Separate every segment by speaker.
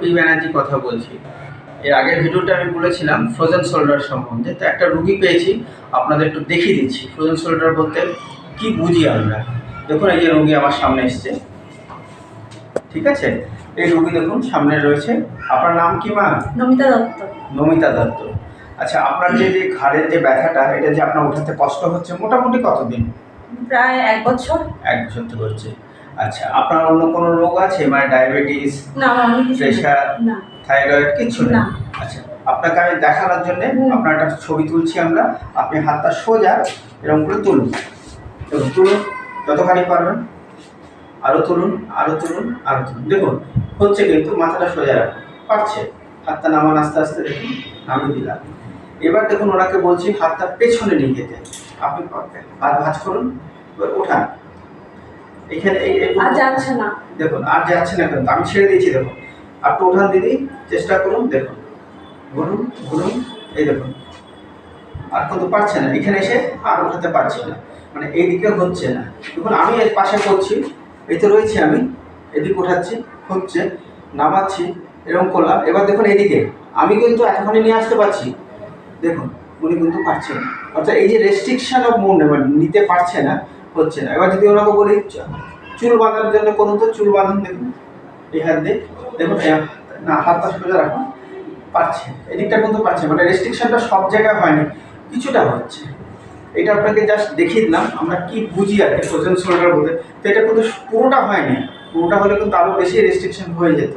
Speaker 1: P Banerjee কথা বলছি। এর আগের ভিডিওটা আমি বলেছিলাম ফ্রোজেন শোল্ডার সম্বন্ধে। তো একটা রুগী পেয়েছি, আপনাদের একটু দেখিয়ে দিচ্ছি ফ্রোজেন শোল্ডার বলতে কি বুঝি আমরা। দেখুন এই যে রুগী আমার সামনে এসছে, ঠিক আছে? এই রুগী দেখুন সামনে রয়েছে। আপনার নাম কি মা?
Speaker 2: নমিতা দত্ত।
Speaker 1: নমিতা দত্ত। আচ্ছা, আপনার যে ঘাড়ের যে ব্যথাটা, এটা যে আপনার ওঠাতে কষ্ট হচ্ছে মোটামুটি কতদিন?
Speaker 2: প্রায় 1 বছর।
Speaker 1: 1 বছর থেকে হচ্ছে। আচ্ছা, আপনার অন্য কোনো রোগ আছে, মানে ডায়াবেটিস,
Speaker 2: না, আমার অন্য কিছু
Speaker 1: প্রেশার,
Speaker 2: না।
Speaker 1: থাইরয়েড কিছু
Speaker 2: না।
Speaker 1: নেই? আচ্ছা, আপনাকে আমি দেখানোর জন্য আপনার একটা ছবি তুলছি আমরা। আপনি হাতটা সোজা এরকম করে তুলুন, দেখুন তুলুন যতখানি পারবেন, আরও তুলুন, আরও তুলুন, আরও তুলুন। দেখুন হচ্ছে, কিন্তু মাথাটা সোজা রাখুন, পারছে। হাতটা নামান আস্তে আস্তে, দেখুন নামিয়ে দিলাম। এবার দেখুন ওনাকে বলছি হাতটা পেছনে নিয়ে যেতে। আপনি হাত ভাঁজ করুন, এবার ওঠান। এখানে
Speaker 2: আর যাচ্ছে না।
Speaker 1: দেখুন আর যাচ্ছে না, কিন্তু আমি ছেড়ে দিয়েছি। দেখুন আর তো ওঠান দিদি, চেষ্টা করুন। দেখুন ঘুরুন ঘুরুন, এই দেখুন আর কিন্তু পারছে না। এখানে এসে আর ওঠাতে পারছে না, মানে এইদিকে হচ্ছে না। দেখুন আমি এর পাশে করছি, এই তো রয়েছি আমি, এদিক উঠাচ্ছি, হচ্ছে, নামাচ্ছি, এরকম করলাম। এবার দেখুন এইদিকে আমি কিন্তু এতখানি নিয়ে আসতে পারছি, দেখুন উনি কিন্তু পারছেন না। অর্থাৎ এই যে রেস্ট্রিকশন অফ মুভমেন্ট, নিতে পারছে না, হচ্ছে না। এবার যদি ওনাকে বলি চুল বাঁধানোর জন্য করুন, তো চুল বাঁধুন। দেখুন এই হাত দিয়ে, দেখুন না হাতটা সোজা রাখুন, পারছে। এদিকটা কিন্তু পারছে, মানে রেস্ট্রিকশনটা সব জায়গায় হয়নি, কিছুটা হচ্ছে। এটা আপনাকে জাস্ট দেখিয়ে দিলাম আমরা কি বুঝি আর কি ফ্রোজেন শোল্ডার বলতে। তো এটা কিন্তু পুরোটা হয়নি, পুরোটা হলে কিন্তু আরও বেশি রেস্ট্রিকশন হয়ে যেত।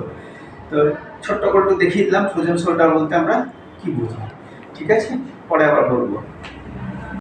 Speaker 1: তো ছোট্ট করে একটু দেখিয়ে দিলাম ফ্রোজেন শোল্ডার বলতে আমরা কি বুঝি। ঠিক আছে, পরে আবার বলবো।